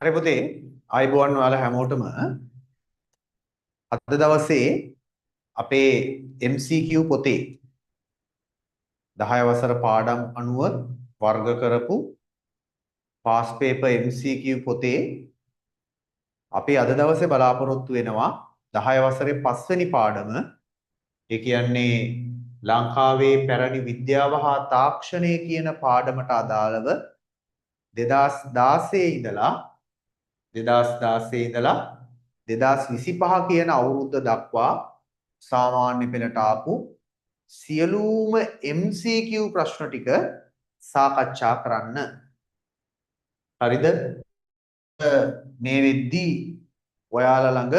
හරි පුතේ ආයිබෝවන් ඔයාලා හැමෝටම අද දවසේ අපේ MCQ පොතේ 10 වසර පාඩම් අනුව වර්ග කරපු පාස් පේපර් MCQ පොතේ අපි අද දවසේ බලාපොරොත්තු වෙනවා 10 වසරේ 5 වෙනි පාඩම ඒ කියන්නේ ලංකාවේ පැරණි විද්‍යාව හා තාක්ෂණය කියන පාඩමට අදාළව 2016 ඉඳලා 2025 කියන අවුරුද්ද දක්වා සාමාන්‍ය පෙළට ආපු සියලුම MCQ ප්‍රශ්න ටික සාකච්ඡා කරන්න. හරිද? මේ වෙද්දී ඔයාලා ළඟ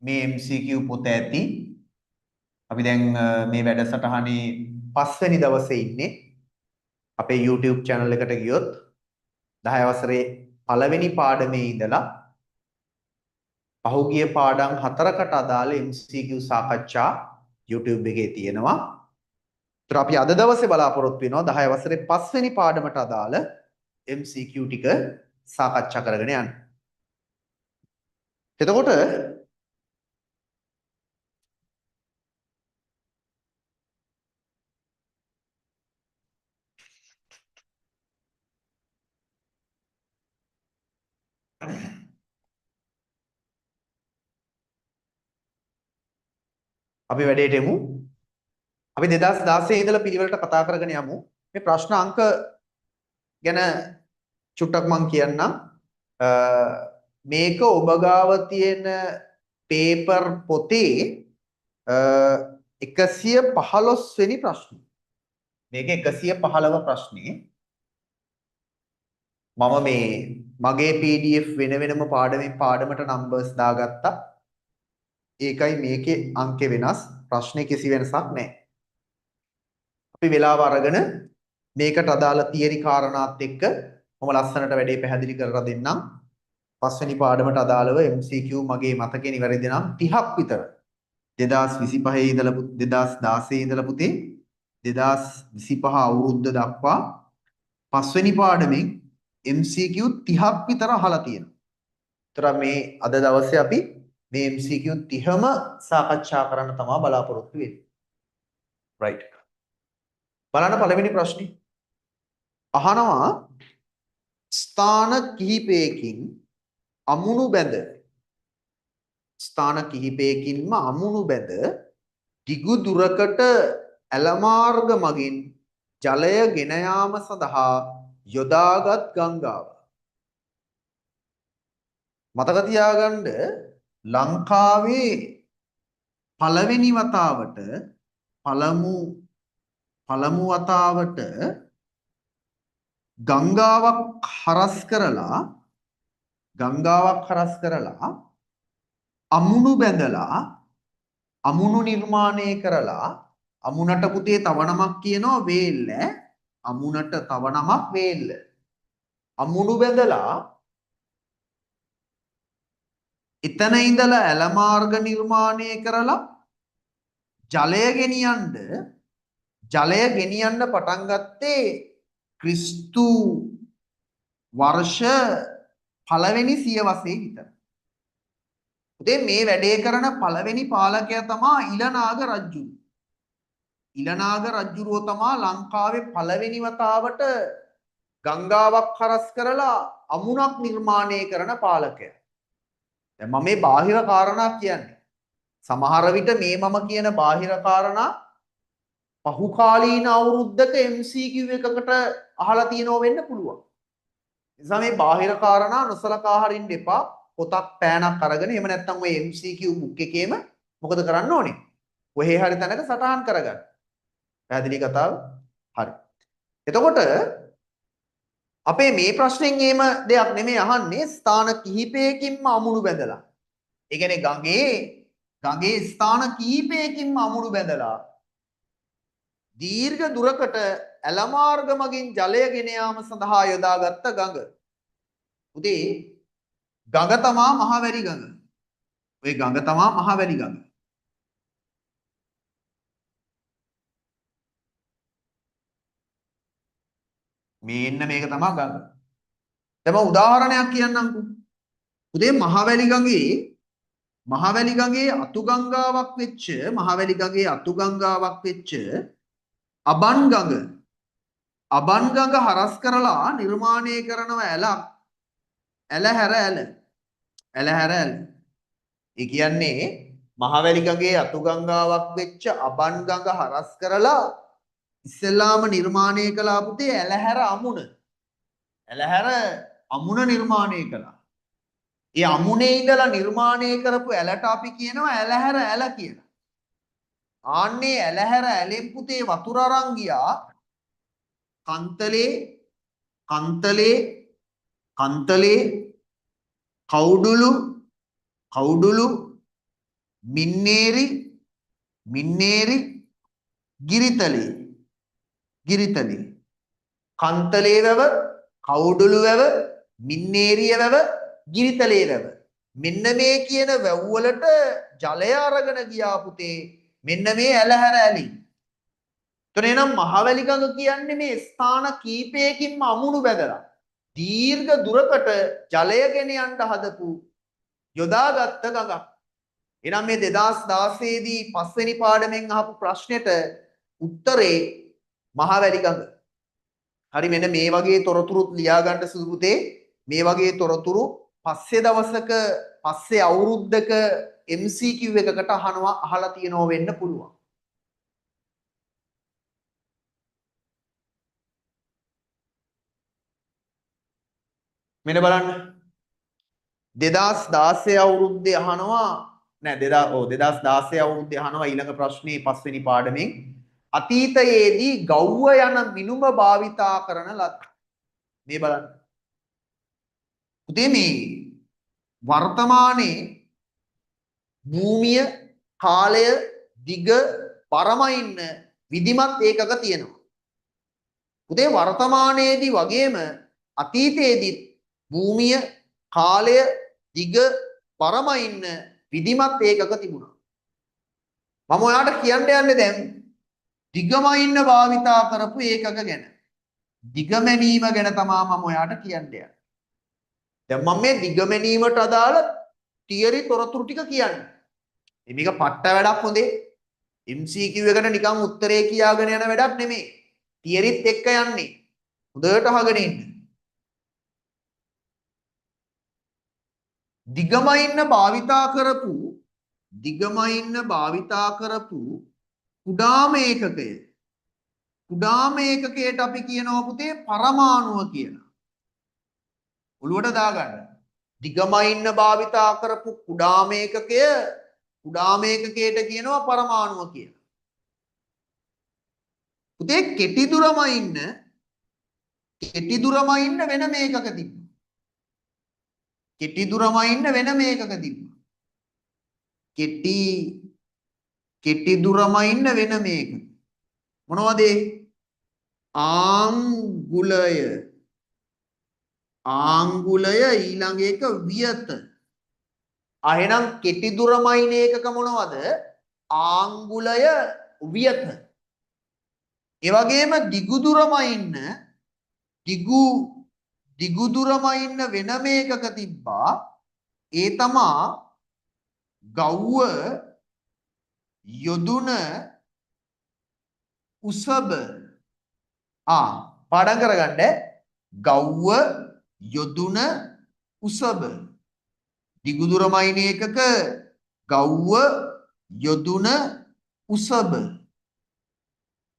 මේ MCQ පොත ඇති. අපි දැන් මේ වැඩසටහනේ 5 වෙනි දවසේ ඉන්නේ. අපේ YouTube channel එකට ගියොත් 10 වසරේ පළවෙනි පාඩමේ ඉඳලා පහුගිය පාඩම් 4කට අදාළ MCQ සාකච්ඡා YouTube එකේ තියෙනවා. ඒතර අපි අද දවසේ බලාපොරොත්තු වෙනවා 10 වසරේ 5 වෙනි පාඩමට අදාළ MCQ ටික සාකච්ඡා කරගෙන යන්න. එතකොට අපි වැඩේට එමු. අපි 2016 ඉඳලා පිළිවෙලට කතා කරගෙන යමු. මේ ප්‍රශ්න අංක ගැන චුට්ටක් මම කියන්නම්. මේක ඔබ ගාව තියෙන පේපර් පොතේ 115 වෙනි ප්‍රශ්නේ. මේක 115 ප්‍රශ්නේ. මම මේ මගේ PDF වෙන වෙනම පාඩමට නම්බර්ස් දාගත්තා. ඒකයි මේකේ අංක වෙනස්. ප්‍රශ්නේ කිසි වෙනසක් නැහැ. අපි වෙලාව අරගෙන මේකට අදාළ තියරි කාරණාත් එක්ක මම ලස්සනට වැඩේ පැහැදිලි කරලා දෙන්නම්. පස්වෙනි පාඩමට අදාළව MCQ මගේ මතකේ නිවැරදි නම් 30ක් විතර 2025 ඉඳලා 2016 ඉඳලා පුතේ 2025 අවුරුද්ද දක්වා පස්වෙනි පාඩමෙන් MCQ 30ක් විතර අහලා තියෙනවා. ඒතර මේ අද දවසේ අපි මේ MCQ 30ම සාකච්ඡා කරන්න තමයි බලාපොරොත්තු වෙන්නේ. right. බලන්න පළවෙනි ප්‍රශ්නේ. අහනවා ස්ථාන කිහිපයකින් අමුණු බැඳ ස්ථාන කිහිපයකින්ම අමුණු බැඳ දිගු දුරකට ඇලමාර්ග මගින් ජලය ගෙන යාම සඳහා යොදාගත් ගංගාව. මතක තියාගන්න ලංකාවේ පළවෙනි වතාවට පළමු වතාවට ගංගාවක් හරස් කරලා අමුණු බැඳලා අමුණු නිර්මාණය කරලා අමුණට පුතේ තව නමක් කියනවා වේල්ල. අමුණට තව නමක් වේල්ල. අමුණු බැඳලා එතන ඉඳලා ඇලමාර්ග නිර්මාණය කරලා ජලය ගෙනියන්න පටන් ගත්තේ ක්‍රිස්තු වර්ෂ පළවෙනි සියවසේ විතර. පුතේ මේ වැඩේ කරන පළවෙනි පාලකයා තමයි ඉලනාග රජු. ඉලනාග රජුරෝ තමයි ලංකාවේ පළවෙනි වතාවට ගංගාවක් හරස් කරලා අමුණක් නිර්මාණය කරන පාලකයා. දැන් මම මේ බාහිර කාරණා කියන්නේ. සමහර විට මේ මම කියන බාහිර කාරණා පහුකාලීන අවුරුද්දක MCQ එකකට අහලා තියෙනව වෙන්න පුළුවන්. නිසා මේ බාහිර කාරණා නොසලකා හරින්න එපා. පොතක් පෑනක් අරගෙන එහෙම නැත්නම් ඔය MCQ බුක් එකේම මොකද කරන්න ඕනේ? කොහේ හරි තැනක සටහන් කරගන්න. පැහැදිලි කතාව? හරි. එතකොට අපේ මේ ප්‍රශ්නෙන් එහෙම දෙයක් නෙමෙයි අහන්නේ ස්ථාන කිහිපයකින්ම අමුණු බැඳලා. ඒ කියන්නේ ගඟේ ස්ථාන කිහිපයකින්ම අමුණු බැඳලා දීර්ඝ දුරකට ඇලමාර්ග මගින් ජලය ගෙන යාම සඳහා යොදාගත් ගඟ. උදේ ගඟ තමා මහවැලි ගඟ. ওই ගඟ තමා මහවැලි ගඟ. මේක තමා ගඟ. දැන් මම උදාහරණයක් කියන්නම්කෝ. උදේ මහවැලි ගඟේ අතුගංගාවක් වෙච්ච අබන් ගඟ හරස් කරලා නිර්මාණය කරනව ඇල හැර ඇල. ඒ කියන්නේ මහවැලි ගඟේ අතුගංගාවක් වෙච්ච අබන් ගඟ හරස් කරලා ඉස්සෙල්ලාම නිර්මාණය කළා පුතේ ඇලහැර අමුණ නිර්මාණය කළා. ඒ අමුණේ ඉඳලා නිර්මාණය කරපු ඇලට අපි කියනවා ඇලහැර ඇල කියලා. ආන්නේ ඇලහැර ඇලෙන් පුතේ වතුර අරන් ගියා කන්තලේ කවුඩුලු මින්නේරි ගිරිතලේ කන්තලේ වැව කවුඩුලු වැව මින්නේරිය වැව ගිරිතලේ වැව මෙන්න මේ කියන වැව් වලට ජලය අරගෙන ගියා පුතේ මෙන්න මේ ඇලහැර ඇලි. එතන එනම් මහවැලි ගඟ කියන්නේ මේ ස්ථාන කීපයකින්ම අමුණු බැදලා දීර්ඝ දුරකට ජලය ගෙන යන්න හදපු යොදාගත්ත ගඟක්. එනම් මේ 2016 දී 5 වෙනි පාඩමෙන් අහපු ප්‍රශ්නෙට උත්තරේ මහවැලි ගඟ. හරි මෙන්න මේ වගේ තොරතුරුත් ලියා ගන්න සුදු පුතේ. මේ වගේ තොරතුරු පස්සේ දවසක පස්සේ අවුරුද්දක MCQ එකකට අහලා තියෙනව වෙන්න පුළුවන්. මෙන්න බලන්න 2016 අවුරුද්දේ අහනවා නෑ 2016 අවුරුද්දේ අහනවා ඊළඟ ප්‍රශ්නේ 5 වෙනි පාඩමෙන් අතීතයේදී ගව්ව යන මිනුම භාවිතා කරන ලද මේ බලන්න උදේ මේ වර්තමානයේ භූමිය කාලය දිග පරමයින්න විධිමත් ඒකක තියෙනවා. උදේ වර්තමානයේදී වගේම අතීතයේදී භූමිය කාලය දිග පරමයින්න විධිමත් ඒකක තිබුණා. මම ඔයාලට කියන්න යන්නේ දැන් දිගමයින්න භාවිතා කරපු ඒකක ගැන. දිගමැනීම ගැන තමයි මම ඔයාලට කියන්න යන්නේ. දැන් මම මේ දිගමැනීමට අදාළ තියරි තොරතුරු ටික කියන්නේ. මේක පට්ට වැඩක් හොඳේ. MCQ එකට නිකන් උත්තරේ කියාගෙන යන වැඩක් නෙමෙයි. තියරිත් එක්ක යන්නේ. හොඳට අහගෙන ඉන්න. දිගමයින්න භාවිතා කරපු කුඩාම ඒකකයට අපි කියනවා පුතේ පරමාණුව කියලා. ඔළුවට දාගන්න. දිගමයින්න භාවිතා කරපු කුඩාම ඒකකයට කියනවා පරමාණුව කියලා. පුතේ කෙටි දුරමයින්න වෙනම ඒකක තිබ්බා. කෙටි දුරමයින්න වෙනම ඒකක තිබ්බා. කෙටි දුරමයින්න වෙනම ඒකක. මොනවද ඒ? ආංගුලය ඊළඟ එක වියත. එහෙනම් කෙටි දුරමයින ඒකක මොනවද? ආංගුලය වියත. ඒ වගේම දිගු දුරමයින්න වෙනම ඒකක තිබ්බා. ඒ තමා ගව්ව යොදුන උසබ. පාඩම් කරගන්න. ගව්ව යොදුන උසබ. දිගු දුරමයින ඒකක ගව්ව යොදුන උසබ.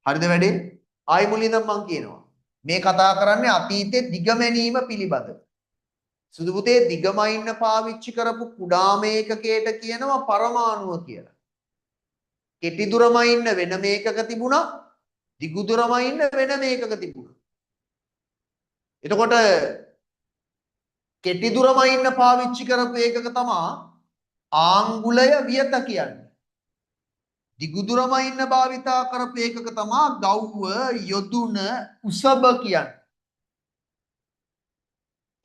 හරිද වැඩේ? ආයි මුලින්ම මම කියනවා. මේ කතා කරන්නේ අතීතයේ දිගමැනීම පිළිබඳව. සුදු පුතේ දිගමයින්න පාවිච්චි කරපු කුඩාම ඒකකයට කියනවා පරමාණුව කියලා. කෙටි දුරමයින්න වෙනම ඒකක තිබුණා. දිගු දුරමයින්න වෙනම ඒකක තිබුණා. එතකොට කෙටි දුරමයින්න පාවිච්චි කරපු ඒකක තමයි ආංගුලය වියත කියන්නේ. දිගු දුරමයින්න භාවිතා කරපු ඒකක තමයි ගව්ව යොදුන උසබ කියන්නේ.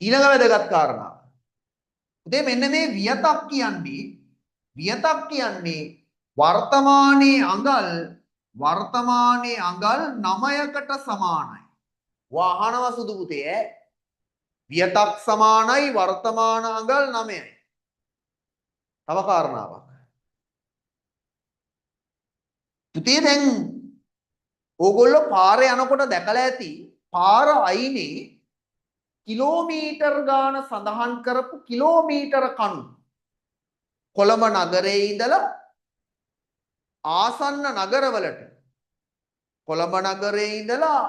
ඊළඟ වැදගත් කාරණා. උදේ මෙන්න මේ වියතක් කියන්නේ වර්තමානයේ අඟල් 9කට සමානයි. වහනවා සුදු පුතේ වියතක් සමානයි වර්තමාන අඟල් 9යි. තව කාරණාවක්. පුතේ දැන් ඕගොල්ලෝ පාරේ යනකොට දැකලා ඇති පාර අයිනේ කිලෝමීටර් ගාන සඳහන් කරපු කිලෝමීටර කණු. කොළඹ නගරයේ ඉඳලා ආසන්න නගරවලට කොළඹ නගරයේ ඉඳලා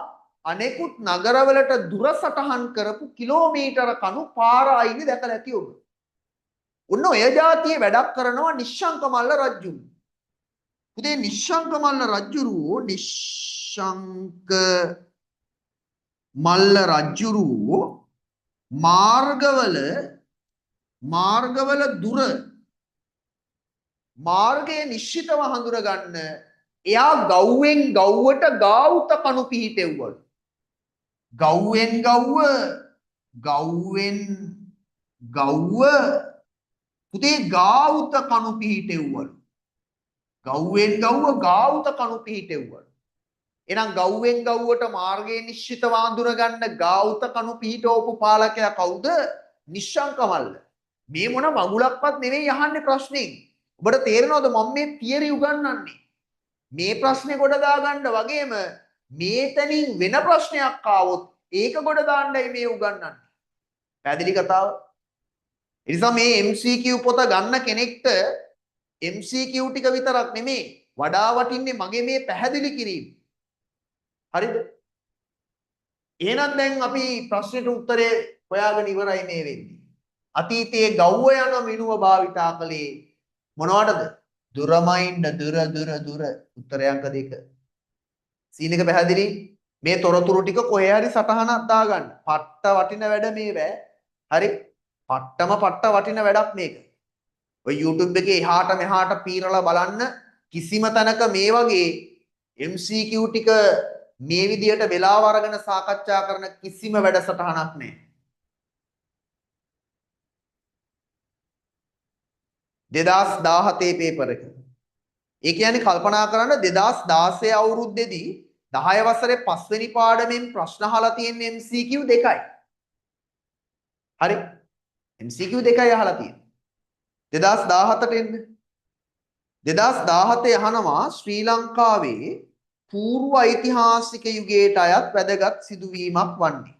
අනෙකුත් නගරවලට දුර සටහන් කරපු කිලෝමීටර කණු පාර අයිනේ දැකලා ඇති ඔබ. ඔන්න ඔය જાතියේ වැඩක් කරනවා නිශ්ශංක මල්ල රජුරු. පුතේ නිශ්ශංක මල්ල රජුරු මාර්ගවල දුර මාර්ගයේ නිශ්චිතව හඳුන ගන්න එයා ගව්වෙන් ගව්වට ගාවුත කණු පිහිටෙව්වලු. ගව්වෙන් ගව්ව පුතේ ගාවුත කණු පිහිටෙව්වලු. ගව්වෙන් ගව්ව ගාවුත කණු පිහිටෙව්වලු. එහෙනම් ගව්වෙන් ගව්වට මාර්ගයේ නිශ්චිතව හඳුන ගන්න ගාවුත කණු පිහිටවපු පාලකයා කවුද? නිශ්ශංක මල්ල. මේ මොන මගුලක්වත් නෙවෙයි අහන්නේ ප්‍රශ්නේ. ඔබට තේරෙනවද මම මේ තියරි උගන්වන්නේ? මේ ප්‍රශ්නේ ගොඩ දාගන්න වගේම මේතනින් වෙන ප්‍රශ්නයක් ආවොත් ඒක ගොඩ දාන්නයි මේ උගන්වන්නේ. පැහැදිලි කතාව? ඒ නිසා මේ MCQ පොත ගන්න කෙනෙක්ට MCQ ටික විතරක් නෙමෙයි වඩා වටින්නේ මගේ මේ පැහැදිලි කිරීම. හරිද? එහෙනම් දැන් අපි ප්‍රශ්නෙට උත්තරේ හොයාගෙන ඉවරයි මේ වෙන්නේ. අතීතයේ ගව්ව යන මිනුව භාවිතා කළේ මොනවටද? දුරමයින්ද දුර උත්තරය අංක 2. සීන් එක පැහැදිලි? මේ තොරතුරු ටික කොහේ හරි සටහනක් දාගන්න. පට්ට වටින වැඩ මේවැ. හරි? පට්ට වටින වැඩක් මේක. ඔය YouTube එකේ එහාට මෙහාට පීරලා බලන්න කිසිම තැනක මේ වගේ MCQ ටික මේ විදියට වෙලාව අරගෙන සාකච්ඡා කරන කිසිම වැඩසටහනක් නැහැ. 2017 පේපර් එක. ඒ කියන්නේ කල්පනා කරන්න 2016 අවුරුද්දේදී 10 වසරේ 5 වෙනි පාඩමෙන් ප්‍රශ්න අහලා තියෙන MCQ දෙකයි. හරි? MCQ දෙකයි අහලා තියෙන්නේ. 2017ට එන්න. 2017 අහනවා ශ්‍රී ලංකාවේ పూర్ව ඓතිහාසික යුගයට අයත් වැදගත් සිදුවීමක් වන්නේ.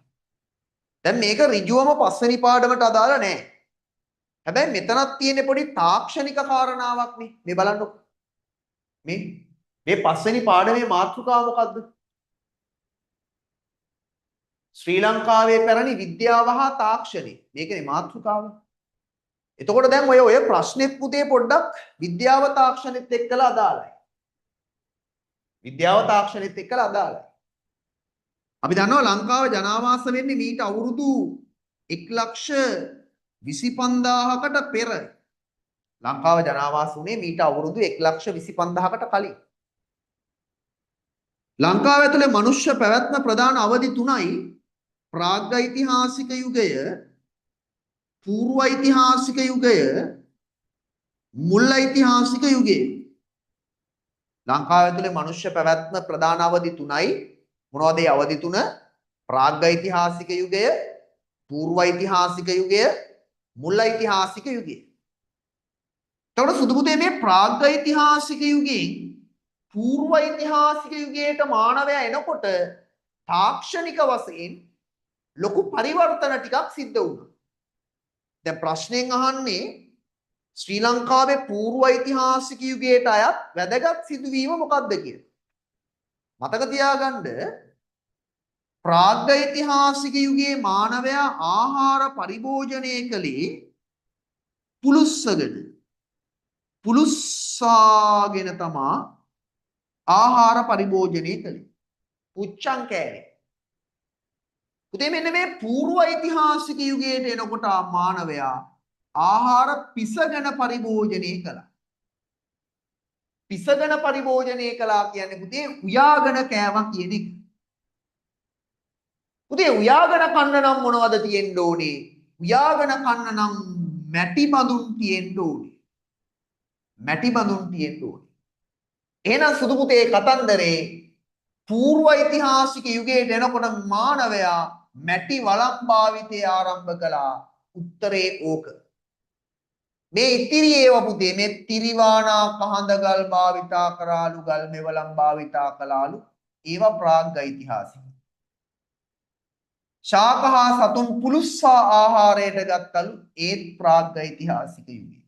දැන් මේක ඍජුවම 5 වෙනි පාඩමට අදාළ නැහැ. හැබැයි මෙතනක් තියෙන පොඩි තාක්ෂණික කාරණාවක් නේ. මේ බලන්නකො. මේ 5 වෙනි පාඩමේ මාතෘකාව මොකද්ද? ශ්‍රී ලංකාවේ පැරණි විද්‍යාව හා තාක්ෂණය. මේකනේ මාතෘකාව. එතකොට දැන් ඔය ප්‍රශ්නේ පුතේ පොඩ්ඩක් විද්‍යාව තාක්ෂණෙත් එක්කලා අදාළයි. විද්‍යාව තාක්ෂණෙත් එක්කලා අදාළයි. අපි දන්නවා ලංකාව ජනාවාස වෙන්නේ මීට අවුරුදු 1,25,000කට පෙර. ලංකාව ජනාවාස වුණේ මීට අවුරුදු 1,25,000කට කලින්. ලංකාව ඇතුලේ මනුෂ්‍ය පැවැත්ම ප්‍රධාන අවධි 3යි. ප්‍රාග්ඓතිහාසික යුගය, పూర్වඓතිහාසික යුගය, මුල්ඓතිහාසික යුගය. ලංකාව ඇතුලේ මනුෂ්‍ය පැවැත්ම ප්‍රධාන අවධි 3යි. මොනවද ඒ අවධි 3? ප්‍රාග්ඓතිහාසික යුගය, పూర్වඓතිහාසික යුගය, මුල්ඓතිහාසික යුගය. එතකොට සුදු පුතේ මේ ප්‍රාග්ඓතිහාසික යුගයෙන් పూర్වඓතිහාසික යුගයට මානවයා එනකොට තාක්ෂණික වශයෙන් ලොකු පරිවර්තන ටිකක් සිද්ධ වුණා. දැන් ප්‍රශ්නෙන් අහන්නේ ශ්‍රී ලංකාවේ పూర్වඓතිහාසික යුගයට අයත් වැදගත් සිදුවීම මොකක්ද කියලා. මතක තියාගන්න ප්‍රාග්ඓතිහාසික යුගයේ මානවයා ආහාර පරිභෝජනය කළේ පුලුස්සාගෙන තමා ආහාර පරිභෝජනය කළේ. පුච්චන් කෑවේ. පුතේ මෙන්න මේ పూర్වඓතිහාසික යුගයට එනකොට මානවයා ආහාර පිසගෙන පරිභෝජනය කළා. පිසගෙන පරිභෝජනය කළා කියන්නේ පුතේ උයාගෙන කෑවා කියන එක. පුතේ උයාගෙන කන්න නම් මොනවද තියෙන්න ඕනේ? උයාගෙන කන්න නම් මැටි බඳුන් තියෙන්න ඕනේ. මැටි බඳුන් තියෙන්න ඕනේ. එහෙනම් සුදු පුතේ කතන්දරේ పూర్වඓතිහාසික යුගයට එනකොට මානවයා මැටි වළම් භාවිතය ආරම්භ කළා. උත්තරේ ඕක. මේ ඉතිරි ඒවා පුතේ මේ තිරිවානා කහඳගල් භාවිතා කරාලු ගල් මෙවලම් භාවිතා කළාලු ඒවා ප්‍රාග් ඓතිහාසික. ශාක හා සතුන් පුලුස්සා ආහාරයට ගත්තලු ඒත් ප්‍රාග් ඓතිහාසික යුගයේ.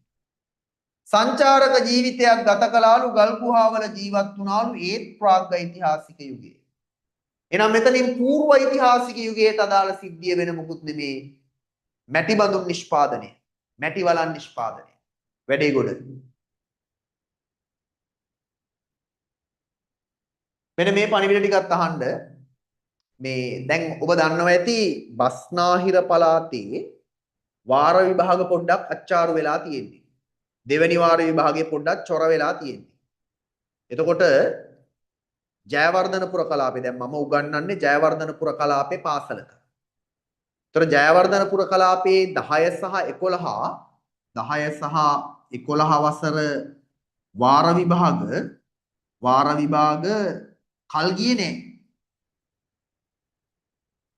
සංචාරක ජීවිතයක් ගත කළාලු ගල් ගුහාවල ජීවත් වුණාලු ඒත් ප්‍රාග් ඓතිහාසික යුගයේ. එහෙනම් මෙතනින් పూర్ව ඓතිහාසික යුගයට අදාළ සිද්ධිය වෙන මොකුත් නෙමේ. මැටි බඳුන් නිෂ්පාදනය. මැටි වලන් නිෂ්පාදනය. වැඩේ ගොඩ. මෙන්න මේ පණිවිඩ ටිකත් අහන්න. මේ දැන් ඔබ දන්නවා ඇති බස්නාහිර පළාතේ වාර විභාග පොඩ්ඩක් අච්චාරු වෙලා තියෙන්නේ. දෙවැනි වාර විභාගයේ පොඩ්ඩක් චොර වෙලා තියෙන්නේ. එතකොට ජයවර්ධනපුර කලාපේ දැන් මම උගන්වන්නේ ජයවර්ධනපුර කලාපේ පාසලක. ඒතර ජයවර්ධනපුර කලාපේ 10 සහ 11 වසර වාර විභාග කල් ගියේ නෑ.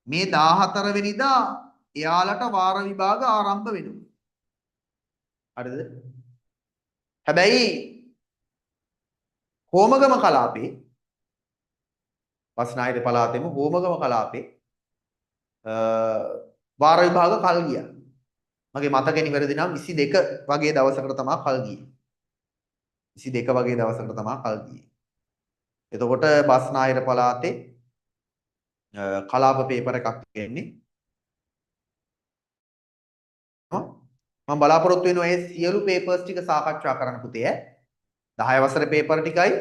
මේ 14 වෙනිදා එයාලට වාර විභාග ආරම්භ වෙනවා. හරිද? හැබැයි හෝමගම කලාපේ බස්නාහිර පළාතේම හෝමගම කලාපේ වාර විභාග කල් ගියා. මගේ මතකෙ නිවැරදි නම් 22 වගේ දවසකට තමයි කල් ගියේ. 22 වගේ දවසකට තමයි කල් ගියේ. එතකොට බස්නාහිර පළාතේ කලාප පේපර් එකක් එන්නේ. මම බලාපොරොත්තු වෙනවා මේ සියලු පේපර්ස් ටික සාකච්ඡා කරන්න පුතේ. 10 වසරේ පේපර් ටිකයි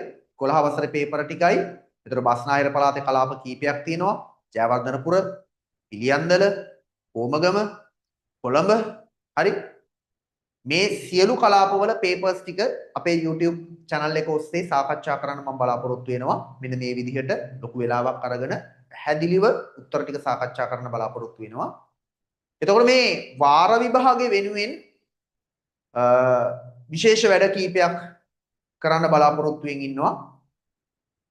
11 වසරේ පේපර් ටිකයි. ඒතර බස්නාහිර පළාතේ කලාප කීපයක් තියෙනවා. ජයවර්ධනපුර, පිළියන්දල, හෝමගම, කොළඹ. හරි. මේ සියලු කලාපවල පේපර්ස් ටික අපේ YouTube channel එක ඔස්සේ සාකච්ඡා කරන්න මම බලාපොරොත්තු වෙනවා. මෙන්න මේ විදිහට ලොකු වෙලාවක් අරගෙන පැහැදිලිව උත්තර ටික සාකච්ඡා කරන්න බලාපොරොත්තු වෙනවා. එතකොට මේ වාර විභාගයේ වෙනුවෙන් විශේෂ වැඩ කීපයක් කරන්න බලාපොරොත්තු වෙමින් ඉන්නවා.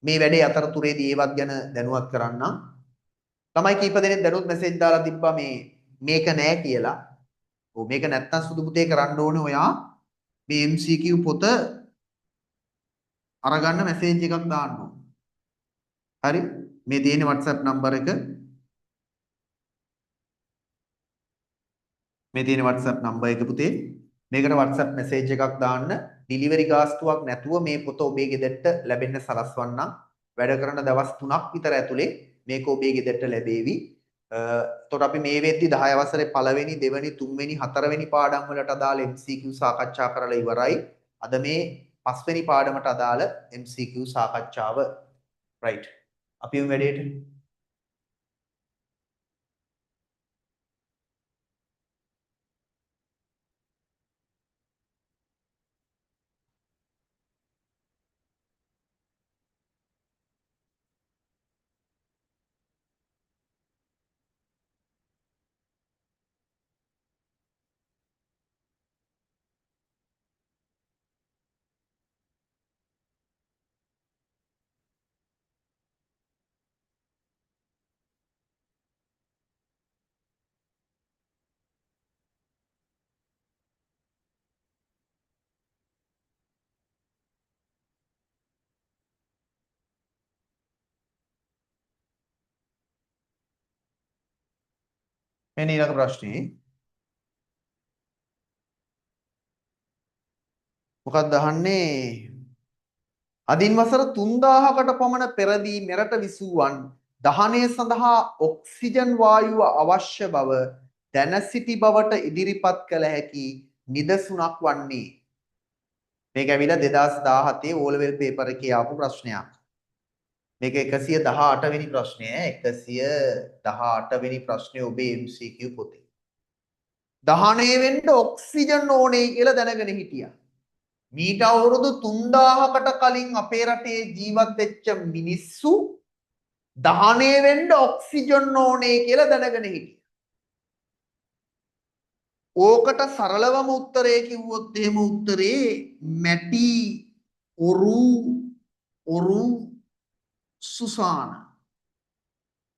මේ වැඩේ අතරතුරේදී ඒවත් ගැන දැනුවත් කරන්නම්. ළමයි කීප දෙනෙක් දැනුත් මැසේජ් දාලා තිබ්බා මේක නෑ කියලා. ඔව් මේක නැත්තම් සුදු පුතේ කරන්න ඕනේ ඔයා මේ MCQ පොත අරගන්න මැසේජ් එකක් දාන්න ඕනේ. හරි? මේ තියෙන WhatsApp නම්බර එක මේ තියෙන WhatsApp නම්බර එක පුතේ මේකට WhatsApp මැසේජ් එකක් දාන්න. ඩිලිවරි ගාස්තුවක් නැතුව මේ පොත ඔබේ ගෙදරට ලැබෙන්න සලස්වන්නම්. වැඩ කරන දවස් 3ක් විතර ඇතුලේ මේක ඔබේ ගෙදරට ලැබේවි. එතකොට අපි මේ වෙද්දි 10 වසරේ පළවෙනි, දෙවෙනි, තුන්වෙනි, හතරවෙනි පාඩම් වලට අදාළ MCQ සාකච්ඡා කරලා ඉවරයි. අද මේ පස්වෙනි පාඩමට අදාළ MCQ සාකච්ඡාව. right. අපි යමු වැඩේට. මේ ඊළඟ ප්‍රශ්නේ මොකක්ද අහන්නේ? අදින් වසර 3000කට පමණ පෙරදී මෙරට විසූවන් දහනය සඳහා ඔක්සිජන් වායුව අවශ්‍ය බව දැන සිටි බවට ඉදිරිපත් කළ හැකි නිදසුනක් වන්නේ. මේක ඇවිල්ලා 2017 O level paper එකේ ආපු ප්‍රශ්නයක්. මේක 118 වෙනි ප්‍රශ්නය. 118 වෙනි ප්‍රශ්නේ ඔබේ MCQ පොතේ. දහනය වෙන්න ඔක්සිජන් ඕනේ කියලා දැනගෙන හිටියා. මීට අවුරුදු 3000කට කලින් අපේ රටේ ජීවත් වෙච්ච මිනිස්සු දහනය වෙන්න ඔක්සිජන් ඕනේ කියලා දැනගෙන හිටියා. ඕකට සරලවම උත්තරේ කිව්වොත් එහෙම උත්තරේ මැටි ඔරු සුසාන.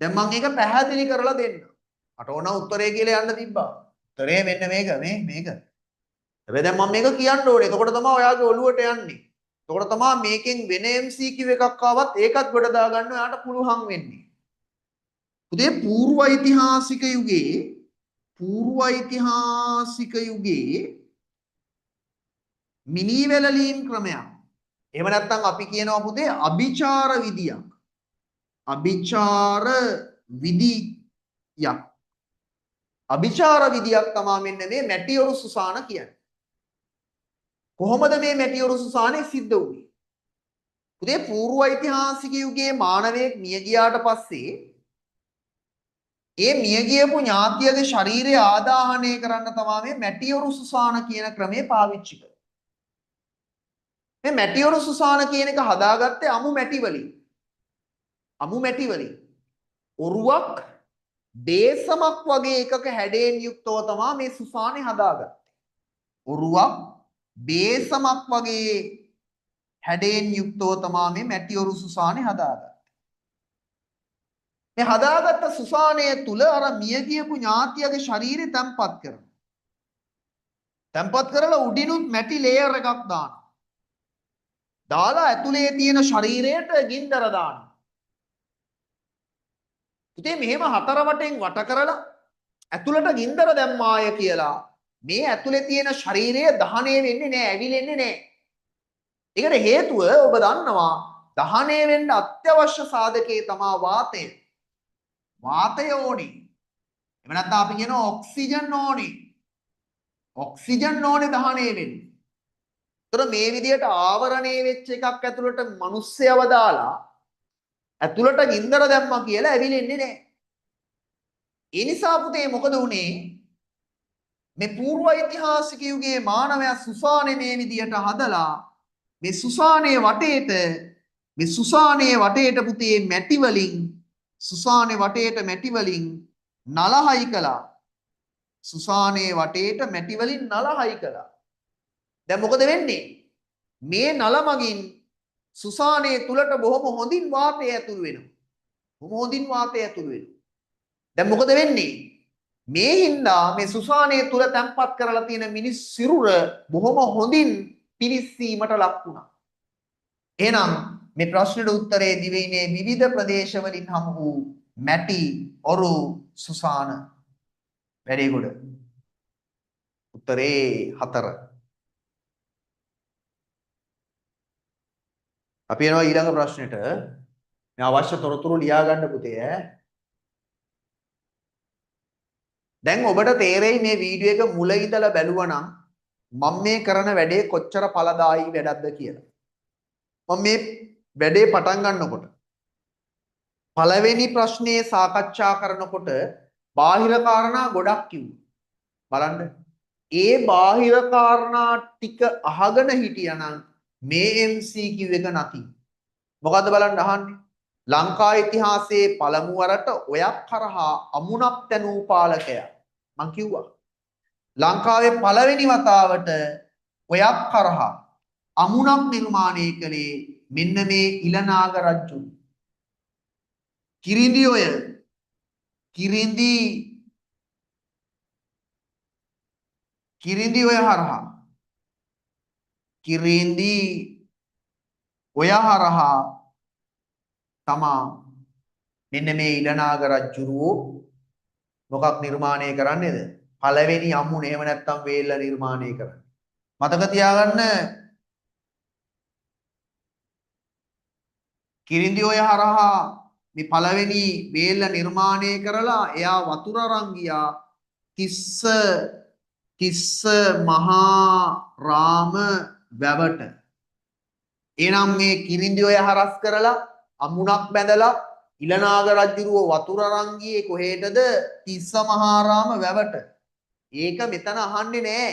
දැන් මම ඒක පැහැදිලි කරලා දෙන්නම්. අට ඕන උත්තරේ කියලා යන්න තිබ්බා. උත්තරේ මෙන්න මේක. හැබැයි දැන් මම මේක කියන්න ඕනේ. එතකොට තමයි ඔයාගේ ඔළුවට යන්නේ. එතකොට තමයි මේකෙන් වෙන MCQ එකක් ආවත් ඒකත් ගොඩ දාගන්න ඔයාට පුළුවන් වෙන්නේ. පුතේ පූර්ව ඓතිහාසික යුගයේ මිනී වැලලීම් ක්‍රමයක්. එහෙම නැත්නම් අපි කියනවා පුතේ අභිචාර විදියක්. අභිචාර විදියක්. අභිචාර විදියක් තමයි මෙන්න මේ මැටියොරු සුසාන කියන්නේ. කොහොමද මේ මැටියොරු සුසානේ සිද්ධ වුනේ? පුතේ පූර්ව ඓතිහාසික යුගයේ මානවයෙක් මිය ගියාට පස්සේ ඒ මිය ගියපු ඥාතියගේ ශරීරය ආදාහනය කරන්න තමයි මේ මැටියොරු සුසාන කියන ක්‍රමය පාවිච්චි කරන්නේ. මේ මැටියොරු සුසාන කියන එක හදාගත්තේ අමු මැටි වලින්. අමු මැටි වලින්. ඔරුවක් බේසමක් වගේ එකක හැඩයෙන් යුක්තව තමයි මේ සුසානේ හදාගත්තේ. ඔරුවක් බේසමක් වගේ හැඩයෙන් යුක්තව තමයි මේ මැටියොරු සුසානේ හදාගත්තේ. මේ හදාගත්ත සුසානය තුල අර මිය ගියපු ඥාතියගේ ශරීරය තැම්පත් කරනවා. තැම්පත් කරලා උඩිනුත් මැටි ලේයර් එකක් දානවා. දාලා ඇතුලේ තියෙන ශරීරයට ගින්දර දානවා. ඉතින් මෙහෙම හතර වටෙන් වට කරලා ඇතුලට ගින්දර දැම්මාය කියලා මේ ඇතුලේ තියෙන ශරීරය දහණය වෙන්නේ නැහැ, ඇවිලෙන්නේ නැහැ. ඒකට හේතුව ඔබ දන්නවා දහණය වෙන්න අත්‍යවශ්‍ය සාධකයේ තමයි වාතය. වාතය ඕනේ. එහෙම නැත්නම් අපි කියනවා ඔක්සිජන් ඕනේ. ඔක්සිජන් ඕනේ දහණය වෙන්න. ඒතර මේ විදියට ආවරණය වෙච්ච එකක් ඇතුළට මිනිස්සයව දාලා ඇතුළට ගින්දර දැම්මා කියලා ඇවිලෙන්නේ නැහැ. ඒ නිසා පුතේ මොකද වුනේ? මේ පූර්ව ඓතිහාසික යුගයේ මානවයා සුසානේ මේ විදියට හදලා මේ සුසානේ වටේට පුතේ මැටි වලින් සුසානේ වටේට මැටි වලින් නලහයි කළා. සුසානේ වටේට මැටි වලින් නලහයි කළා. දැන් මොකද වෙන්නේ? මේ නල මගින් සුසානේ තුලට බොහොම හොඳින් වාතය ඇතුල් වෙනවා. බොහොම හොඳින් වාතය ඇතුල් වෙනවා. දැන් මොකද වෙන්නේ? මේ හින්දා මේ සුසානේ තුල තැම්පත් කරලා තියෙන මිනිස් සිරුර බොහොම හොඳින් පිරිස්සීමට ලක් වුණා. එහෙනම් මේ ප්‍රශ්නෙට උත්තරේ දිවයිනේ විවිධ ප්‍රදේශවලින් හමු වූ මැටි, ඔරු, සුසාන. very good. උත්තරේ 4. අපි යනවා ඊළඟ ප්‍රශ්නෙට. මේ අවශ්‍ය තොරතුරු ලියා ගන්න පුතේ ඈ. දැන් ඔබට තේරෙයි මේ වීඩියෝ එක මුල ඉඳලා බැලුවා නම් මම මේ කරන වැඩේ කොච්චර ඵලදායී වැඩක්ද කියලා. මම මේ වැඩේ පටන් ගන්නකොට පළවෙනි ප්‍රශ්නේ සාකච්ඡා කරනකොට බාහිර කාරණා ගොඩක් කිව්වා. බලන්න. ඒ බාහිර කාරණා ටික අහගෙන හිටියානම් මේ MCQ එක නැති. මොකද්ද බලන්න අහන්නේ? ලංකා ඉතිහාසයේ පළමු වරට ඔයක් කරහා අමුණක් තැනූ පාලකයා. මං කිව්වා. ලංකාවේ පළවෙනි වතාවට ඔයක් කරහා අමුණක් නිර්මාණය කළේ මෙන්න මේ ඉලනාග රජු. කිරිඳි ඔය හරහා තමා මෙන්න මේ ඉලනාග රජුරෝ මොකක් නිර්මාණය කරන්නේද? පළවෙනි අමුණ එහෙම නැත්නම් වේල්ල නිර්මාණය කරන්නේ. මතක තියාගන්න කිරිඳි ඔය හරහා මේ පළවෙනි වේල්ල නිර්මාණය කරලා එයා වතුර අරන් ගියා තිස්ස මහා රාම වැවට. එනම් මේ කිරිඳි ඔය හරස් කරලා අමුණක් බැඳලා ඉලනාග රජුරුව වතුර අරන් ගියේ කොහෙටද? තිස්ස මහා රාම වැවට. ඒක මෙතන අහන්නේ නෑ.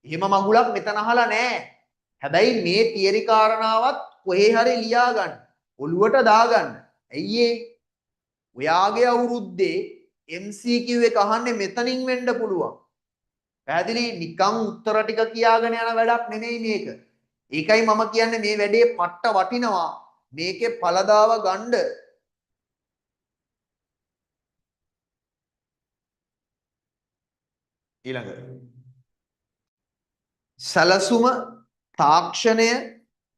එහෙම මගුලක් මෙතන අහලා නෑ. හැබැයි මේ තියරි කාරණාවත් කොහේ හරි ලියා ගන්න. ඔළුවට දාගන්න. ඇයි ඒ? ඔයාගේ අවුරුද්දේ MCQ එක අහන්නේ මෙතනින් වෙන්න පුළුවන්. පැහැදිලි? නිකන් උත්තර ටික කියාගෙන යන වැඩක් නෙමෙයි මේක. ඒකයි මම කියන්නේ මේ වැඩේ පට්ට වටිනවා. මේකේ ඵලදාව ගන්න. ඊළඟ සලසුම තාක්ෂණය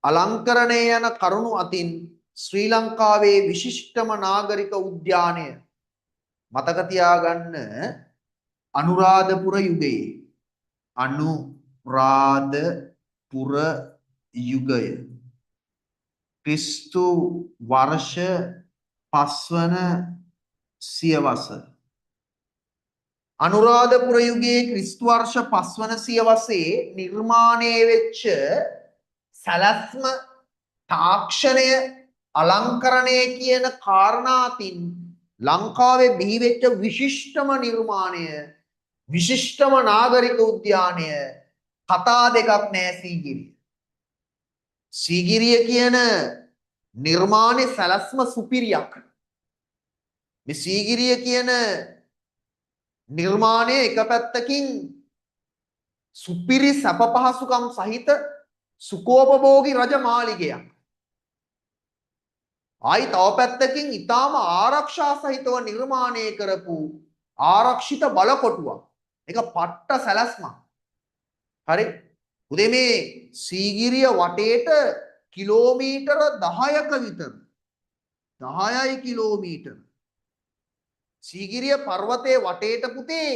අලංකරණය යන කරුණු අතින් ශ්‍රී ලංකාවේ විශිෂ්ටම නාගරික උද්‍යානය මතක තියාගන්න අනුරාධපුර යුගයේ අනුරාධපුර යුගය ක්‍රිස්තු වර්ෂ 5 වන සියවස අනුරාධපුර යුගයේ ක්‍රිස්තු වර්ෂ 5 වන සියවසේ නිර්මාණය වෙච්ච සලස්ම තාක්ෂණය අලංකරණය කියන කාරණාතින් ලංකාවේ බිහි වෙච්ච විශිෂ්ටම නිර්මාණය විශිෂ්ටම නාගරික උද්‍යානය කතා දෙකක් නෑ සීගිරිය. සීගිරිය කියන නිර්මාණයේ සලස්ම සුපිරියක්. මේ සීගිරිය කියන නිර්මාණය එක පැත්තකින් සුපිරි සැප පහසුකම් සහිත සුකෝපභෝගී රජ මාලිගයක්. ආයි තව පැත්තකින් ඊටාම ආරක්ෂා සහිතව නිර්මාණය කරපු ආරක්ෂිත බලකොටුවක්. ඒක පට්ට සැලැස්මක්. හරි. උදේ මේ සීගිරිය වටේට කිලෝමීටර 10ක විතර 10යි කිලෝමීටර සීගිරිය පර්වතයේ වටේට පුතේ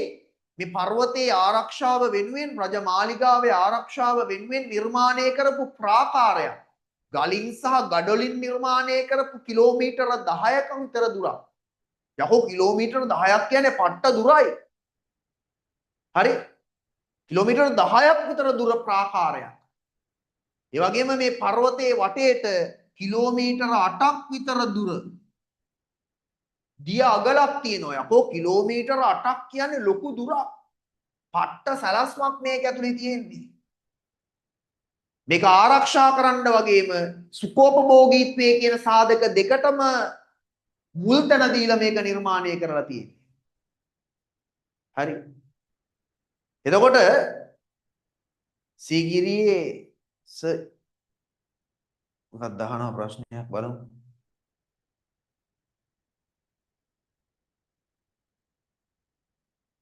මේ පර්වතයේ ආරක්ෂාව වෙනුවෙන් රජමාලිගාවේ ආරක්ෂාව වෙනුවෙන් නිර්මාණය කරපු ප්‍රාකාරයක් ගලින් සහ ගඩොලින් නිර්මාණය කරපු කිලෝමීටර 10ක විතර දුරක්. යකෝ කිලෝමීටර 10ක් කියන්නේ පට්ට දුරයි. හරි. කිලෝමීටර 10ක් විතර දුර ප්‍රාකාරයක්. ඒ වගේම මේ පර්වතයේ වටේට කිලෝමීටර 8ක් විතර දුර දිය අගලක් තියෙනවා. යකෝ කිලෝමීටර 8ක් කියන්නේ ලොකු දුරක්. පට්ට සලස්මක් මේක ඇතුලේ තියෙන්නේ. මේක ආරක්ෂා කරන්න වගේම සුකෝපභෝගීත්වයේ කියන සාධක දෙකටම මුල් තැන දීලා මේක නිර්මාණය කරලා තියෙන්නේ. හරි. එතකොට සීගිරියේ මොකක්ද අහන ප්‍රශ්නයක් බලමු.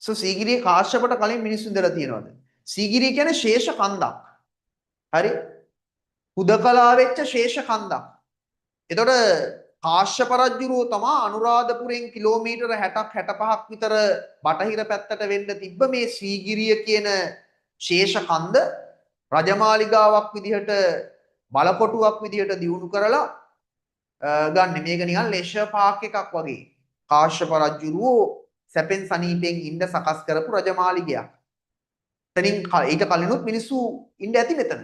සීගිරියේ කාශ්‍යපට කලින් මිනිස්සු ඉඳලා තියෙනවද? සීගිරිය කියන්නේ ශේෂ කන්දක්. හරි. හුදකලා වෙච්ච ශේෂ කන්දක්. එතකොට කාශ්‍යප රජුරෝ තමයි අනුරාධපුරෙන් කිලෝමීටර 60ක් 65ක් විතර බටහිර පැත්තට වෙන්න තිබ්බ මේ සීගිරිය කියන ශේෂ කන්ද රජමාලිගාවක් විදිහට බලකොටුවක් විදිහට දියුණු කරලා ගන්න. මේක නිකන් ලෙෂර් පාක් එකක් වගේ. කාශ්‍යප රජුරෝ සැපෙන් සනීපෙන් ඉන්න සකස් කරපු රජමාලිගයක්. එතනින් ඊට කලිනුත් මිනිස්සු ඉන්න ඇති මෙතන.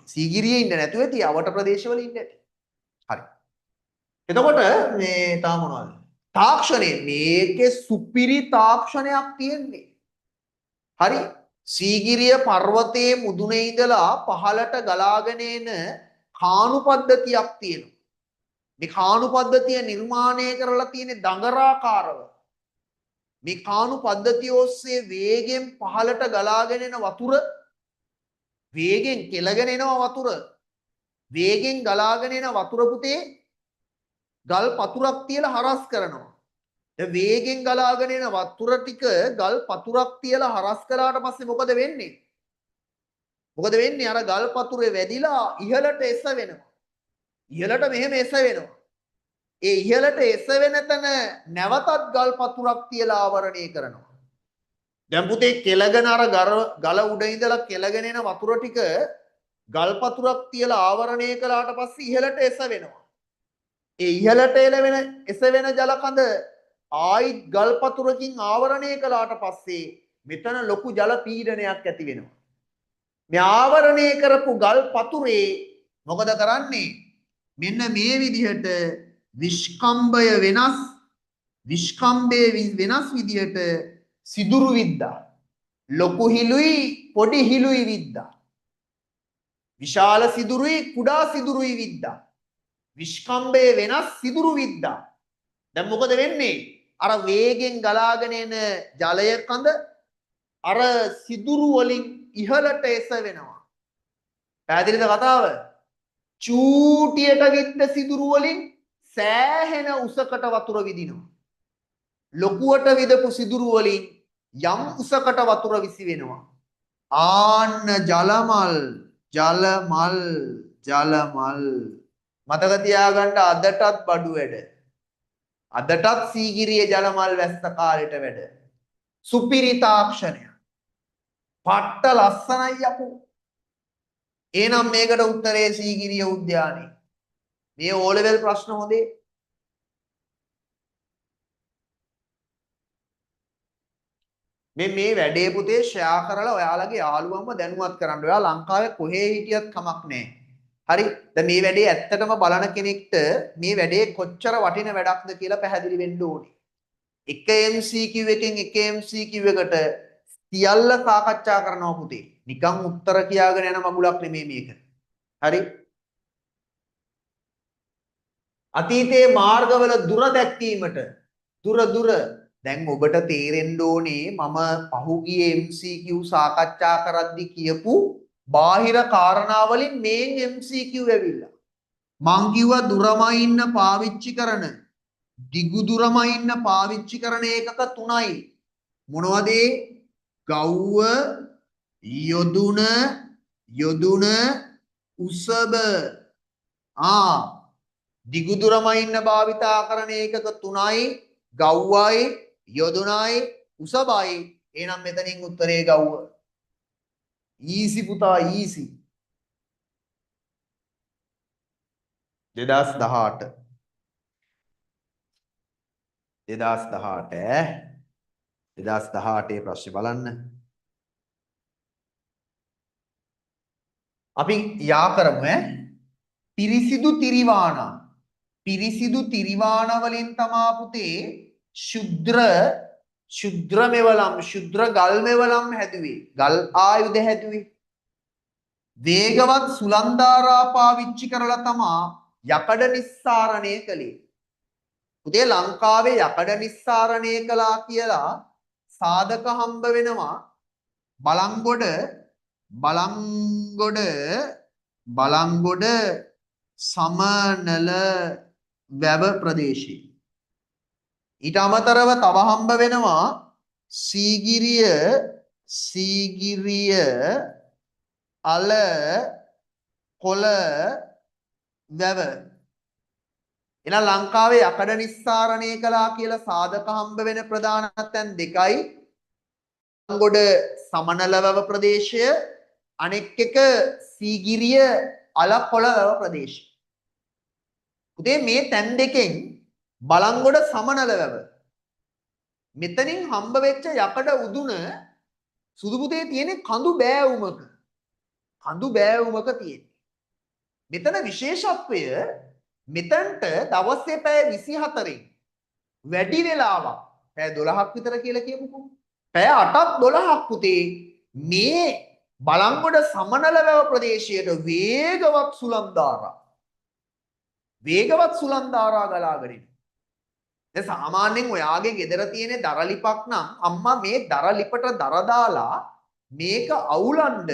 සීගිරියේ ඉන්න නැතුව ඇති අවට ප්‍රදේශවල ඉන්න ඇති. හරි. එතකොට මේ තාම මොනවද? තාක්ෂණය මේකේ සුපිරි තාක්ෂණයක් තියෙන්නේ. හරි. සීගිරිය පර්වතයේ මුදුනේ ඉඳලා පහළට ගලාගෙන එන කාණු පද්ධතියක් තියෙනවා. මේ කාණු පද්ධතිය නිර්මාණය කරලා තියෙන්නේ දඟරාකාරව. මේ කාණු පද්ධතිය ඔස්සේ වේගෙන් පහළට ගලාගෙන එන වතුර වේගෙන් කෙලගෙන එනවා වතුර. වේගෙන් ගලාගෙන එන වතුර පුතේ ගල් පතුරක් තියලා හරස් කරනවා. දැන් වේගෙන් ගලාගෙන එන වතුර ටික ගල් පතුරක් තියලා හරස් කළාට පස්සේ මොකද වෙන්නේ? මොකද වෙන්නේ? අර ගල් පතුරේ වැදිලා ඉහළට එස වෙනවා. ඉහළට මෙහෙම එස වෙනවා. ඒ ඉහළට එස වෙන තැන නැවතත් ගල් පතුරක් තියලා ආවරණය කරනවා. දැන් පුතේ කෙලගෙන අර ගල උඩ ඉඳලා කෙලගෙන එන වතුර ටික ගල් පතුරක් තියලා ආවරණය කළාට පස්සේ ඉහළට එස වෙනවා. ඒ ඉහළට එළවෙන එස වෙන ජල කඳ ආයිත් ගල් පතුරකින් ආවරණය කළාට පස්සේ මෙතන ලොකු ජල පීඩනයක් ඇති වෙනවා. මේ ආවරණය කරපු ගල් පතුරේ මොකද කරන්නේ? මෙන්න මේ විදිහට විස්කම්භය වෙනස් විස්කම්භයේ වෙනස් විදිහට සිදුරු විද්දා. ලොකු හිලුයි පොඩි හිලුයි විද්දා. විශාල සිදුරුයි කුඩා සිදුරුයි විද්දා. විස්කම්භයේ වෙනස් සිදුරු විද්දා. දැන් මොකද වෙන්නේ? අර වේගෙන් ගලාගෙන එන ජලය කඳ අර සිදුරු වලින් ඉහළට එස වෙනවා. පැහැදිලිද කතාව? චූටියට ගිත්ත සිදුරු වලින් සෑහෙන උසකට වතුර විදිනවා. ලොකුවට විදපු සිදුරු වලින් යම් උසකට වතුර විසි වෙනවා. ආන්න ජලමල් ජලමල් ජලමල් මතක තියාගන්න අදටත් බඩු වැඩ. අදටත් සීගිරිය ජලමල් වැස්ස කාලෙට වැඩ. සුපිරි තාක්ෂණය. පට්ට ලස්සනයි අපු. එහෙනම් මේකට උත්තරේ සීගිරිය උද්‍යානයේ. මේ ඕ ලෙවල් ප්‍රශ්න හොඳේ. මේ වැඩේ පුතේ ෂෙයා කරලා ඔයාලගේ යාළුවන්ව දැනුවත් කරන්න. ඔයා ලංකාවේ කොහේ හිටියත් කමක් නැහැ. හරි. දැන් මේ වැඩේ ඇත්තටම බලන කෙනෙක්ට මේ වැඩේ කොච්චර වටින වැඩක්ද කියලා පැහැදිලි වෙන්න ඕනේ. එක MCQ එකෙන් එක MCQ එකට සියල්ල සාකච්ඡා කරනවා පුතේ. නිකන් උත්තර කියාගෙන යන මගුලක් නෙමෙයි මේක. හරි. අතීතයේ මාර්ගවල දුර දැක්වීමට දුර දැන් ඔබට තේරෙන්න ඕනේ මම පහුගිය MCQ සාකච්ඡා කරද්දී කියපු බාහිර කාරණා වලින් මේන් MCQ ඇවිල්ලා. මං කිව්වා දුරමයින්න පාවිච්චි කරන දිගු දුරමයින්න පාවිච්චි කරන ඒකක තුනයි. මොනවද ඒ? ගව්ව, යොදුන උසබ. දිගු දුරමයින්න භාවිතා කරන ඒකක තුනයි. ගව්වයි යොදුනයි උසබයි. එහෙනම් මෙතනින් උත්තරේ ගව්ව. ඊසි පුතා ඊසි. 2018 ප්‍රශ්නේ බලන්න. අපි යා කරමු පිරිසිදු තිරිවානා. පිරිසිදු තිරිවාන වලින් තමා පුතේ ශුද්‍ර මෙවලම් ශුද්‍ර ගල් මෙවලම් හැදුවේ. ගල් ආයුධ හැදුවේ. වේගවත් සුලන්දාරා පාවිච්චි කරලා තමා යකඩ නිස්සාරණය කළේ. පුතේ ලංකාවේ යකඩ නිස්සාරණය කළා කියලා සාධක හම්බ වෙනවා බලංගොඩ සමනල වැව ප්‍රදේශයේ. ඊට අමතරව තව හම්බ වෙනවා සීගිරිය අල කොළ වැව. එන ලංකාවේ යකඩ නිස්සාරණය කළා කියලා සාධක හම්බ වෙන ප්‍රධාන තැන් දෙකයි. බලංගොඩ සමනල වැව ප්‍රදේශය, අනෙක් එක සීගිරිය අල කොළ වැව ප්‍රදේශය. පුතේ මේ තැන් දෙකෙන් බලංගොඩ සමනල වැව මෙතනින් හම්බ වෙච්ච යකඩ උදුන සුදු පුතේ තියෙන කඳු බෑවුමක තියෙන්නේ. මෙතන විශේෂත්වය මෙතනට දවසේ පැය 24න් වැඩි වෙලාවක් පැය 12ක් විතර කියලා කියමුකෝ. පැය 8ක් 12ක් පුතේ මේ බලංගොඩ සමනල වැව ප්‍රදේශයට වේගවත් සුලන්දාරා ගලාගෙන එනවා. දැන් සාමාන්‍යයෙන් ඔයාගේ ගෙදර තියෙන දරලිපක් නම් අම්මා මේ දරලිපට දර දාලා මේක අවුලන්න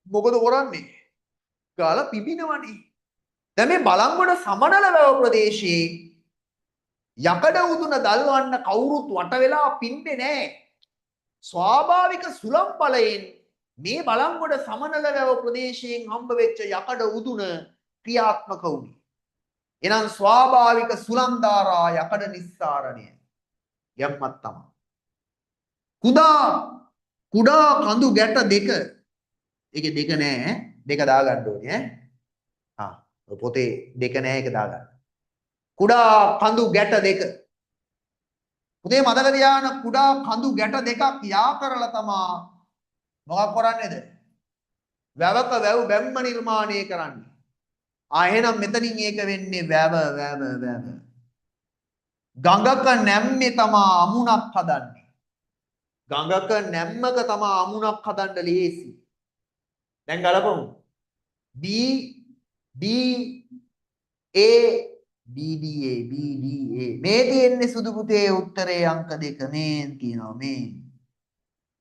මොකද කරන්නේ? ගාලා පිපිනවනේ. දැන් මේ බලංගොඩ සමනල වැව ප්‍රදේශයේ යකඩ උදුන දල්වන්න කවුරුත් වට වෙලා පින්නේ නැහැ. ස්වාභාවික සුළං බලයෙන් මේ බලංගොඩ සමනල වැව ප්‍රදේශයෙන් හම්බ වෙච්ච යකඩ උදුන ක්‍රියාත්මක වුණේ. එනම් ස්වාභාවික සුලන්දාරා යකඩ නිස්සාරණය යම්මත් තමයි. කුඩා කඳු ගැට දෙක. ඒකේ දෙක නෑ. දෙක දාගන්න ඕනේ ඈ. පොතේ දෙක නෑ ඒක දාගන්න. කුඩා කඳු ගැට දෙක. පුතේ මතක තියාගන්න කුඩා කඳු ගැට දෙකක් යා කරලා තමා මොකක් කරන්නේද? වැවක වැව් බැම්ම නිර්මාණය කරන්නේ. එහෙනම් මෙතනින් ඒක වෙන්නේ වැව. ගඟක නැම්මේ තමා අමුණක් හදන්නේ. ගඟක නැම්මක තමා අමුණක් හදන්න ලේසි. දැන් ගලපමු. BDA මේ තියෙන්නේ සුදු පුතේ උත්තරේ අංක 2 මේන් කියනවා මේ.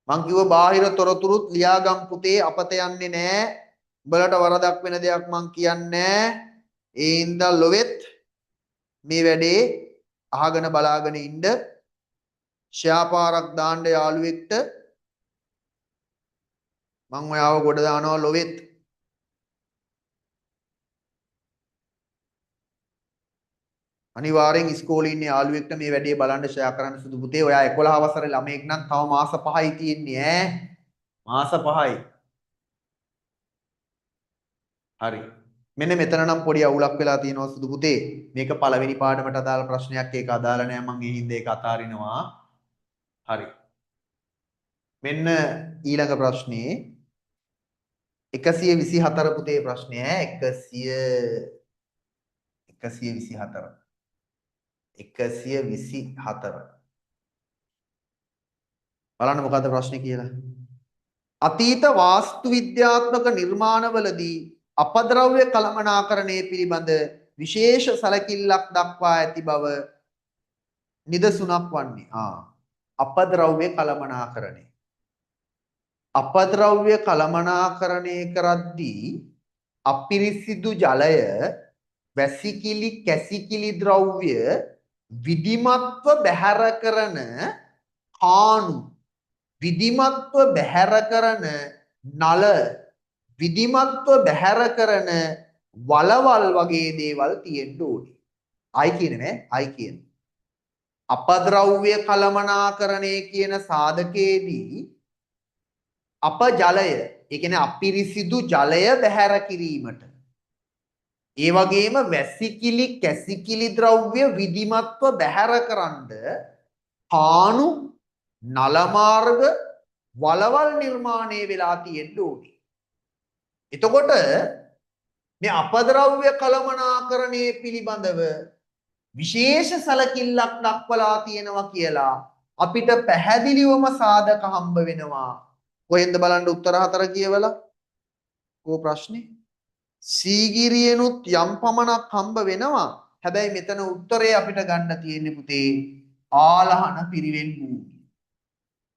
මං කිව්ව බාහිර තොරතුරුත් ලියාගම් පුතේ අපත යන්නේ නැහැ. උඹලට වරදක් වෙන දෙයක් මං කියන්නේ ඒ හින්දා ලොවෙත් මේ වැඩේ අහගෙන බලාගෙන ඉන්න. ෂෙයා පාරක් දාන්න යාළුවෙක්ට මං ඔයාව ගොඩ දානවා ලොවෙත්. අනිවාර්යෙන් ඉස්කෝලේ ඉන්න යාළුවෙක්ට මේ වැඩේ බලන්න ෂෙයා කරන්න සුදු පුතේ. ඔයා 11 වසරේ ළමයෙක් නම් තව මාස 5යි තියෙන්නේ ඈ. මාස 5යි. හරි. මෙන්න මෙතන නම් පොඩි අවුලක් වෙලා තියෙනවා සුදු පුතේ. මේක පළවෙනි පාඩමට අදාළ ප්‍රශ්නයක්. ඒක අදාළ නෑ. මං ඒ හින්දා ඒක අතාරිනවා. හරි. මෙන්න ඊළඟ ප්‍රශ්නේ 124 පුතේ ප්‍රශ්නය 124 බලන්න මොකද්ද ප්‍රශ්නේ කියලා. අතීත වාස්තු විද්‍යාත්මක නිර්මාණවලදී අපද්‍රව්‍ය කළමනාකරණය පිළිබඳ විශේෂ සැලකිල්ලක් දක්වා ඇති බව නිදසුනක් වන්නේ. අපද්‍රව්‍ය කළමනාකරණය. අපද්‍රව්‍ය කළමනාකරණය කරද්දී අපිරිසිදු ජලය, වැසිකිලි කැසිකිලි ද්‍රව්‍ය විධිමත්ව බැහැර කරන කාණු, විධිමත්ව බැහැර කරන නල, විධිමත්ව බැහැර කරන වලවල් වගේ දේවල් තියෙන්න ඕනේ. අයි කියන්නේ අයි කියන්නේ. අපද්‍රව්‍ය කළමනාකරණය කියන සාධකයේදී අප ජලය, ඒ කියන්නේ අපිරිසිදු ජලය බැහැර කිරීමට, ඒ වගේම වැසිකිලි කැසිකිලි ද්‍රව්‍ය විධිමත්ව බැහැර කරන්න කාණු, නල මාර්ග, වලවල් නිර්මාණය වෙලා තියෙන්න ඕනේ. එතකොට මේ අපද්‍රව්‍ය කළමනාකරණය පිළිබඳව විශේෂ සැලකිල්ලක් දක්වලා තියෙනවා කියලා අපිට පැහැදිලිවම සාධක හම්බ වෙනවා. කොහෙන්ද බලන්න උත්තර 4 කියවලා. කෝ ප්‍රශ්නේ? සීගිරියනුත් යම් පමණක් හම්බ වෙනවා. හැබැයි මෙතන උත්තරේ අපිට ගන්න තියෙන්නේ පුතේ ආලහන පිරිවෙන් භූමිය.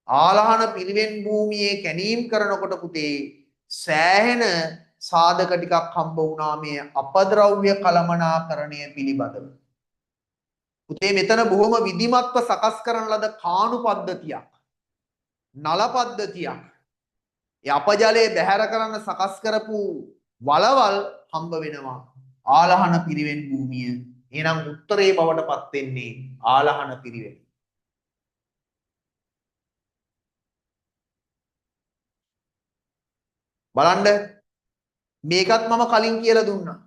ආලහන පිරිවෙන් භූමියේ කැණීම් කරනකොට පුතේ සෑහෙන සාධක ටිකක් හම්බ වුණා මේ අපද්‍රව්‍ය කළමනාකරණය පිළිබඳව. පුතේ මෙතන බොහොම විධිමත්ව සකස් කරන ලද කාණු පද්ධතියක්, නල පද්ධතියක්, ඒ අපජලයේ බැහැර කරන්න සකස් කරපු වලවල් හම්බ වෙනවා ආලහන පිරිවෙන් භූමිය. එහෙනම් උත්තරේ බවට පත් වෙන්නේ ආලහන පිරිවෙන්. බලන්න මේකත් මම කලින් කියලා දුන්නා.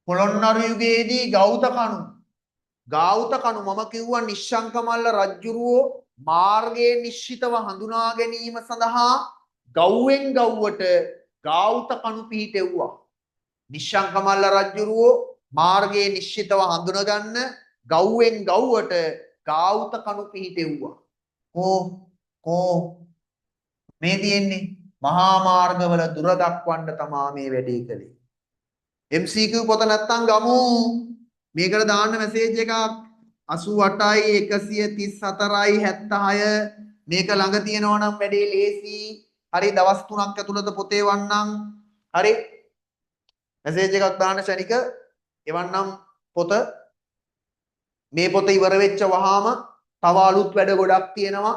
පොළොන්නරු යුගයේදී ගෞත කණු මම කිව්වා නිශ්ශංකමල්ල රජුරෝ මාර්ගයේ නිශ්චිතව හඳුනා ගැනීම සඳහා ගව්වෙන් ගව්වට ගෞත කණු පිහිටෙව්වා. නිශ්ශංකමල්ල රජුරෝ මාර්ගයේ නිශ්චිතව හඳුනගන්න ගව්වෙන් ගව්වට ගෞත කණු පිහිටෙව්වා. කෝ මේ තියෙන්නේ මහා මාර්ගවල දුර දක්වන්න තමා මේ වැඩේ කළේ. MCQ පොත නැත්තම් ගමු. මේකට දාන්න මැසේජ් එකක් 88යි 134යි 76 මේක ළඟ තියෙනවා නම් වැඩේ ලේසි. හරි දවස් 3ක් ඇතුළත පොතේ වන්නම්. හරි මැසේජ් එකක් දාන්න ශනික එවන්නම් පොත. මේ පොත ඉවර වෙච්ච වහාම තව අලුත් වැඩ ගොඩක් තියෙනවා.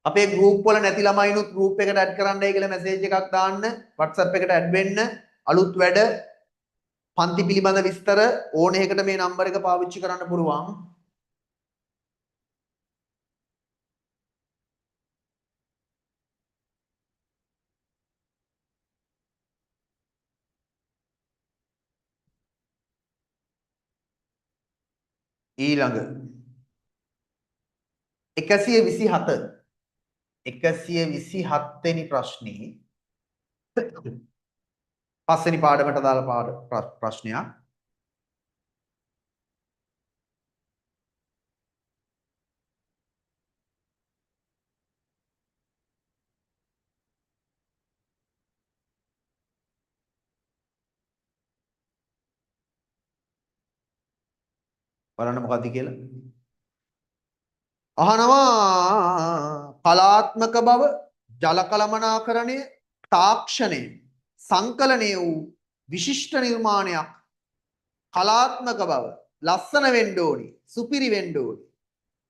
අපේ ගෲප් වල නැති ළමයිනුත් ගෲප් එකට ඇඩ් කරන්නයි කියලා මැසේජ් එකක් දාන්න. WhatsApp එකට ඇඩ් වෙන්න. අලුත් වැඩ පන්ති පිළිබඳ විස්තර ඕන එකකට මේ නම්බර එක පාවිච්චි කරන්න පුළුවන්. ඊළඟ 127 වෙනි ප්‍රශ්නේ පස්වෙනි පාඩමට දාලා ප්‍රශ්නයක්. බලන්න මොකද්ද කියලා. අහනවා කලාත්මක බව, ජල කළමනාකරණය, තාක්ෂණය සංකලනය වූ විශිෂ්ට නිර්මාණයක්. කලාත්මක බව ලස්සන වෙන්න ඕනි, සුපිරි වෙන්න ඕනි.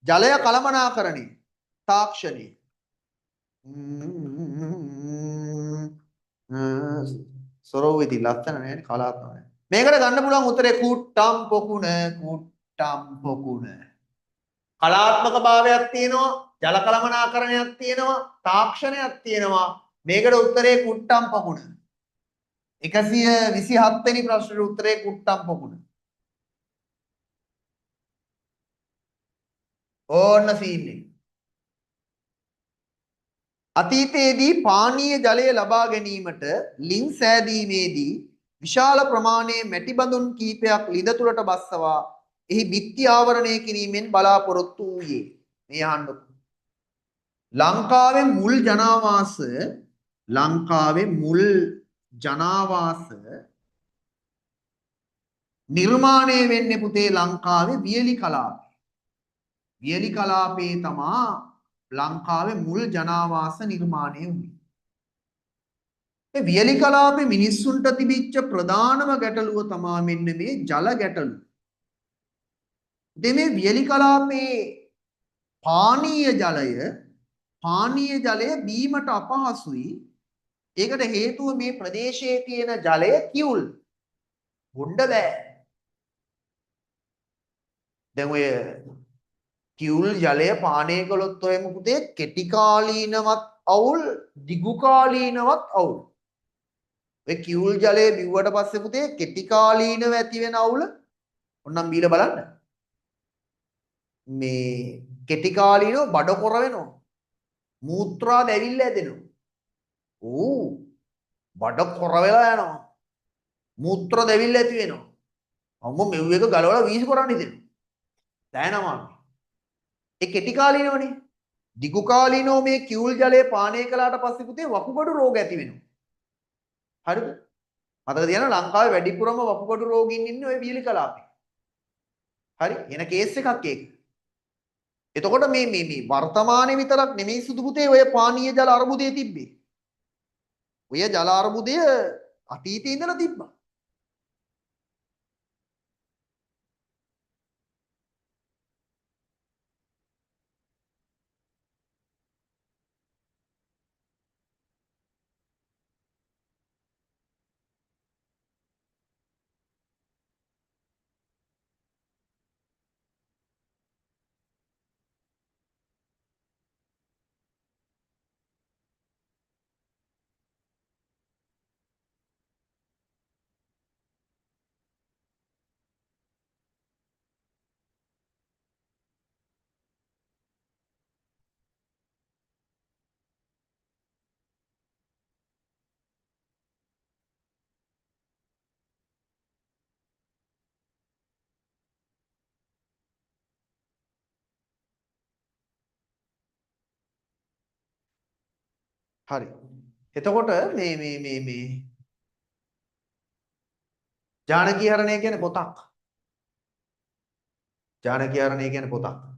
ජලය කළමනාකරණය තාක්ෂණය සොරව ඉති ලස්සන නෑනේ කලාත්මකයි. මේකට ගන්න පුළුවන් උත්තරේ කුට්ටම් පොකුණ කුට්ටම් පොකුණ. කලාත්මක භාවයක් තියෙනවා, ජල කළමනාකරණයක් තියෙනවා, තාක්ෂණයක් තියෙනවා. මේකට උත්තරේ කුට්ටම් පොකුණ. 127 වෙනි ප්‍රශ්නෙට උත්තරේ කුට්ටම් පොකුණ. ඕන්න සීන් එක. අතීතයේදී පානීය ජලය ලබා ගැනීමට ලින් සෑදීමේදී විශාල ප්‍රමාණයේ මැටි බඳුන් කීපයක් ලිඳ තුලට බස්සවා එහි බිත්ති ආවරණය කිරීමෙන් බලාපොරොත්තු වූයේ. මේ අහන්නකො. ලංකාවේ මුල් ජනාවාස නිර්මාණය වෙන්නේ පුතේ ලංකාවේ වියලි කලාපේ. වියලි කලාපේ තමා ලංකාවේ මුල් ජනාවාස නිර්මාණය වුණේ. ඒ වියලි කලාපේ මිනිස්සුන්ට තිබිච්ච ප්‍රධානම ගැටලුව තමා මෙන්න මේ ජල ගැටලුව. මේ වියලි කලාපේ පානීය ජලය බීමට අපහසුයි. ඒකට හේතුව මේ ප්‍රදේශයේ තියෙන ජලය කිවුල්. බොන්න බෑ. දැන් ඔය කිවුල් ජලය පානය කළොත් ඔය මොකද කෙටි කාලීනවත් අවුල් දිගු කාලීනවත් අවුල්. ඔය කිවුල් ජලය බිව්වට පස්සේ පුතේ කෙටි කාලීනව ඇති වෙන අවුල ඔන්නම් බීලා බලන්න. මේ කෙටි කාලීනව බඩ කොර වෙනවා. මූත්‍රා දැවිල්ල ඇදෙනවා. ඕ බඩ කොර වෙලා යනවා. මූත්‍ර දැවිල්ල ඇති වෙනවා. අම්මෝ මෙව් එක ගලවලා වීසි කරන්න හිතෙනවා. දැනනවා. ඒ කෙටි කාලීනවනේ. දිගු කාලීනව මේ කිවුල් ජලය පානය කළාට පස්සේ පුතේ වකුගඩු රෝග ඇති වෙනවා. හරිද? මතක තියාගන්න ලංකාවේ වැඩිපුරම වකුගඩු රෝගීන් ඉන්නේ ওই වියලි කලාපේ. හරි? එන කේස් එකක් ඒක. එතකොට මේ වර්තමානයේ විතරක් නෙමෙයි සුදු පුතේ ඔය පානීය ජල අර්බුදය තිබ්බේ. ඔය ජල අර්බුදය අතීතේ ඉඳලා තිබ්බා. හරි. එතකොට මේ ජානකීහරණය කියන්නේ පොතක්. ජානකීහරණය කියන්නේ පොතක්.